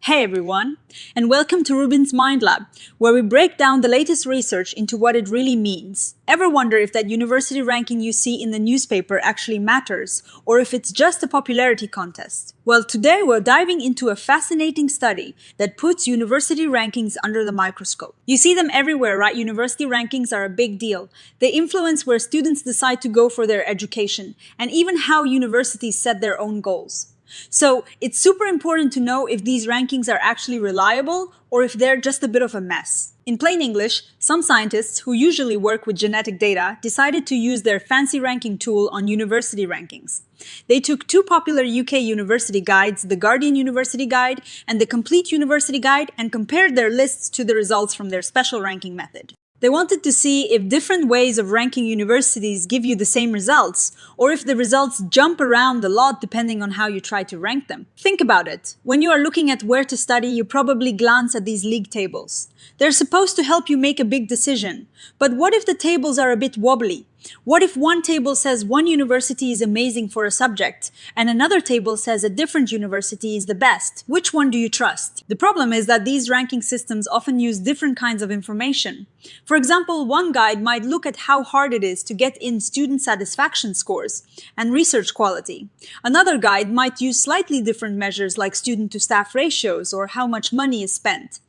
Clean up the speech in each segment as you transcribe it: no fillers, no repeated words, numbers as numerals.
Hey everyone, and welcome to RUBIN'S Mind Lab, where we break down the latest research into what it really means. Ever wonder if that university ranking you see in the newspaper actually matters, or if it's just a popularity contest? Well, today we're diving into a fascinating study that puts university rankings under the microscope. You see them everywhere, right? University rankings are a big deal. They influence where students decide to go for their education, and even how universities set their own goals. So it's super important to know if these rankings are actually reliable or if they're just a bit of a mess. In plain English, some scientists who usually work with genetic data decided to use their fancy ranking tool on university rankings. They took two popular UK university guides, the Guardian University Guide and the Complete University Guide, and compared their lists to the results from their special ranking method. They wanted to see if different ways of ranking universities give you the same results, or if the results jump around a lot depending on how you try to rank them. Think about it. When you are looking at where to study, you probably glance at these league tables. They're supposed to help you make a big decision. But what if the tables are a bit wobbly? What if one table says one university is amazing for a subject, and another table says a different university is the best? Which one do you trust? The problem is that these ranking systems often use different kinds of information. For example, one guide might look at how hard it is to get in student satisfaction scores and research quality. Another guide might use slightly different measures like student-to-staff ratios or how much money is spent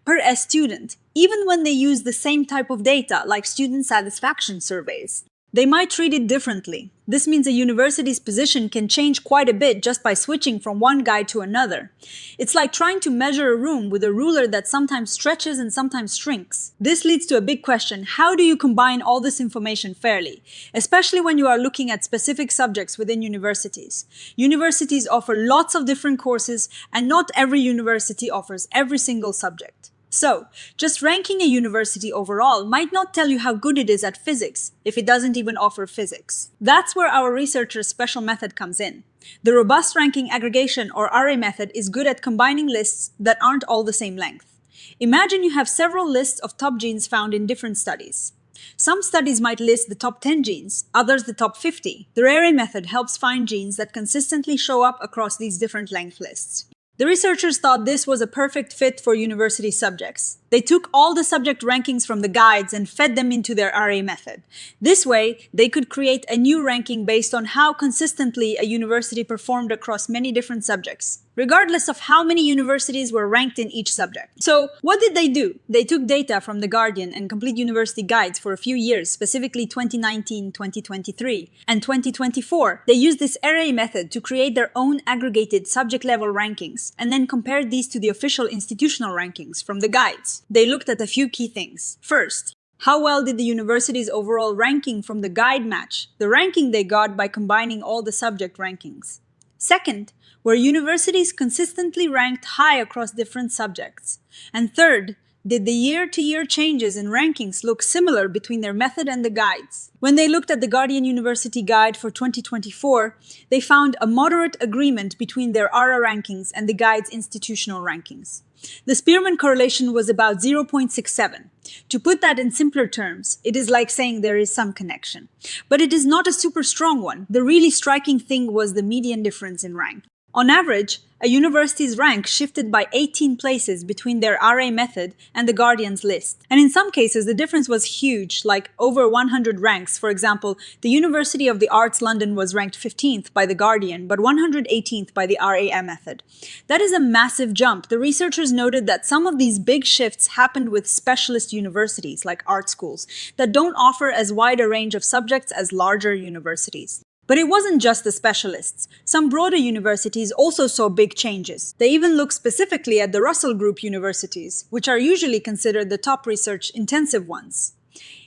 per student, even when they use the same type of data like student satisfaction surveys. They might treat it differently. This means a university's position can change quite a bit just by switching from one guide to another. It's like trying to measure a room with a ruler that sometimes stretches and sometimes shrinks. This leads to a big question: how do you combine all this information fairly? Especially when you are looking at specific subjects within universities. Universities offer lots of different courses, and not every university offers every single subject. So, just ranking a university overall might not tell you how good it is at physics, if it doesn't even offer physics. That's where our researchers' special method comes in. The robust ranking aggregation, or RA method, is good at combining lists that aren't all the same length. Imagine you have several lists of top genes found in different studies. Some studies might list the top 10 genes, others the top 50. The RA method helps find genes that consistently show up across these different length lists. The researchers thought this was a perfect fit for university subjects. They took all the subject rankings from the guides and fed them into their RA method. This way, they could create a new ranking based on how consistently a university performed across many different subjects, regardless of how many universities were ranked in each subject. So, what did they do? They took data from the Guardian and Complete University Guides for a few years, specifically 2019, 2023, and 2024. They used this RA method to create their own aggregated subject-level rankings, and then compared these to the official institutional rankings from the guides. They looked at a few key things. First, how well did the university's overall ranking from the guide match the ranking they got by combining all the subject rankings? Second, were universities consistently ranked high across different subjects? And third, did the year-to-year changes in rankings look similar between their method and the guides? When they looked at the Guardian University Guide for 2024, they found a moderate agreement between their RA rankings and the guide's institutional rankings. The Spearman correlation was about 0.67. To put that in simpler terms, it is like saying there is some connection. But it is not a super strong one. The really striking thing was the median difference in rank. On average, a university's rank shifted by 18 places between their RA method and the Guardian's list. And in some cases, the difference was huge, like over 100 ranks. For example, the University of the Arts London was ranked 15th by the Guardian, but 118th by the RA method. That is a massive jump. The researchers noted that some of these big shifts happened with specialist universities, like art schools, that don't offer as wide a range of subjects as larger universities. But it wasn't just the specialists. Some broader universities also saw big changes. They even looked specifically at the Russell Group universities, which are usually considered the top research-intensive ones.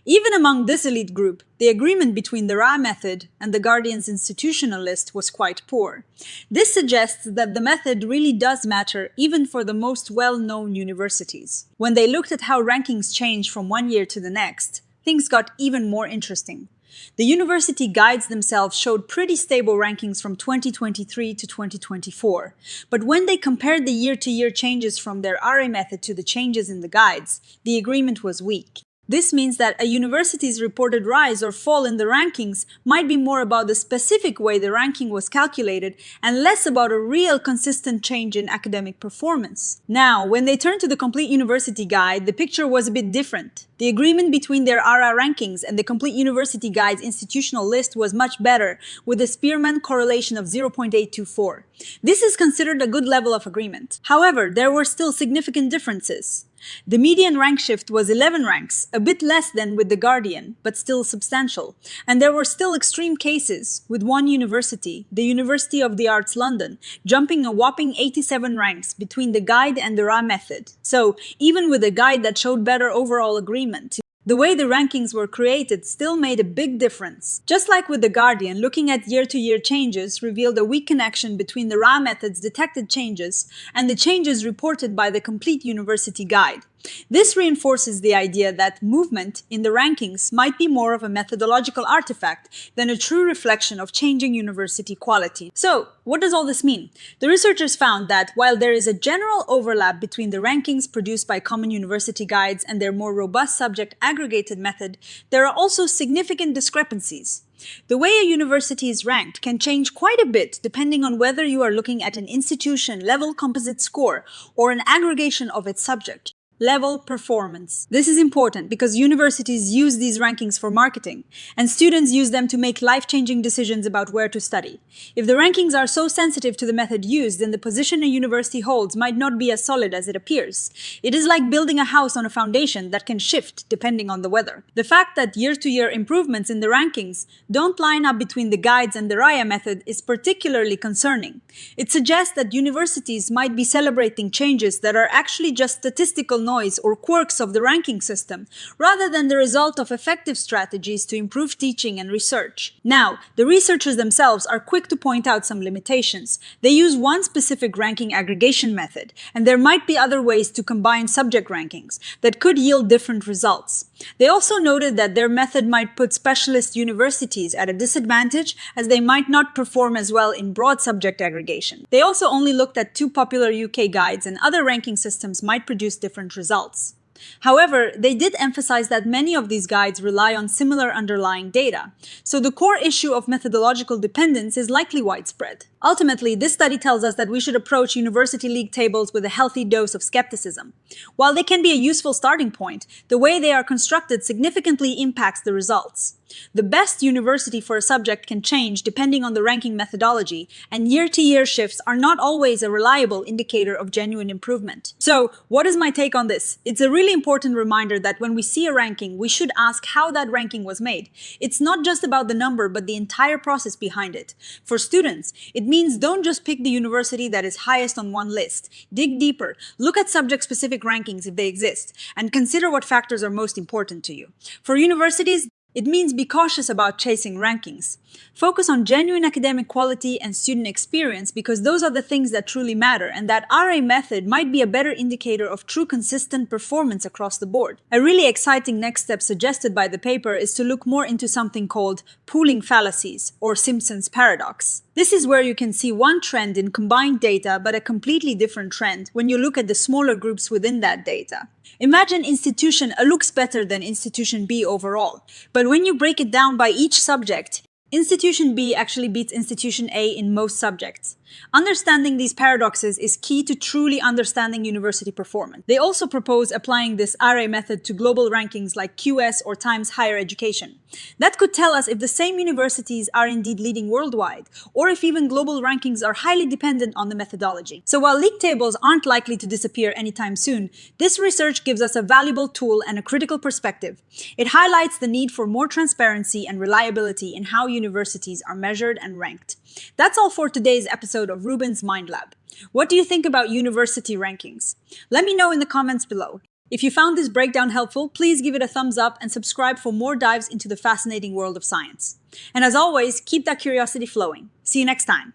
Even among this elite group, the agreement between the RA method and the Guardian's institutional list was quite poor. This suggests that the method really does matter even for the most well-known universities. When they looked at how rankings changed from one year to the next, things got even more interesting. The university guides themselves showed pretty stable rankings from 2023 to 2024, but when they compared the year-to-year changes from their RA method to the changes in the guides, the agreement was weak. This means that a university's reported rise or fall in the rankings might be more about the specific way the ranking was calculated and less about a real consistent change in academic performance. Now, when they turned to the Complete University Guide, the picture was a bit different. The agreement between their ARA rankings and the Complete University Guide's institutional list was much better, with a Spearman correlation of 0.824. This is considered a good level of agreement. However, there were still significant differences. The median rank shift was 11 ranks, a bit less than with The Guardian, but still substantial. And there were still extreme cases, with one university, the University of the Arts London, jumping a whopping 87 ranks between the guide and the RA method. So, even with a guide that showed better overall agreement, the way the rankings were created still made a big difference. Just like with The Guardian, looking at year-to-year changes revealed a weak connection between the RA method's detected changes and the changes reported by the Complete University Guide. This reinforces the idea that movement in the rankings might be more of a methodological artifact than a true reflection of changing university quality. So, what does all this mean? The researchers found that while there is a general overlap between the rankings produced by common university guides and their more robust subject aggregated method, there are also significant discrepancies. The way a university is ranked can change quite a bit depending on whether you are looking at an institution-level composite score or an aggregation of its subject level performance. This is important because universities use these rankings for marketing, and students use them to make life-changing decisions about where to study. If the rankings are so sensitive to the method used, then the position a university holds might not be as solid as it appears. It is like building a house on a foundation that can shift depending on the weather. The fact that year-to-year improvements in the rankings don't line up between the guides and the RIA method is particularly concerning. It suggests that universities might be celebrating changes that are actually just statistical noise or quirks of the ranking system, rather than the result of effective strategies to improve teaching and research. Now, the researchers themselves are quick to point out some limitations. They use one specific ranking aggregation method, and there might be other ways to combine subject rankings that could yield different results. They also noted that their method might put specialist universities at a disadvantage, as they might not perform as well in broad subject aggregation. They also only looked at two popular UK guides, and other ranking systems might produce different results. However, they did emphasize that many of these guides rely on similar underlying data, so the core issue of methodological dependence is likely widespread. Ultimately, this study tells us that we should approach university league tables with a healthy dose of skepticism. While they can be a useful starting point, the way they are constructed significantly impacts the results. The best university for a subject can change depending on the ranking methodology, and year-to-year shifts are not always a reliable indicator of genuine improvement. So, what is my take on this? It's a really important reminder that when we see a ranking, we should ask how that ranking was made. It's not just about the number, but the entire process behind it. For students, it means don't just pick the university that is highest on one list. Dig deeper, look at subject-specific rankings if they exist, and consider what factors are most important to you. For universities, it means be cautious about chasing rankings. Focus on genuine academic quality and student experience, because those are the things that truly matter, and that RA method might be a better indicator of true consistent performance across the board. A really exciting next step suggested by the paper is to look more into something called pooling fallacies, or Simpson's paradox. This is where you can see one trend in combined data, but a completely different trend when you look at the smaller groups within that data. Imagine institution A looks better than institution B overall, but when you break it down by each subject, institution B actually beats institution A in most subjects. Understanding these paradoxes is key to truly understanding university performance. They also propose applying this RA method to global rankings like QS or Times Higher Education. That could tell us if the same universities are indeed leading worldwide, or if even global rankings are highly dependent on the methodology. So while league tables aren't likely to disappear anytime soon, this research gives us a valuable tool and a critical perspective. It highlights the need for more transparency and reliability in how universities are measured and ranked. That's all for today's episode of RUBIN'S Mind Lab. What do you think about university rankings? Let me know in the comments below. If you found this breakdown helpful, please give it a thumbs up and subscribe for more dives into the fascinating world of science. And as always, keep that curiosity flowing. See you next time.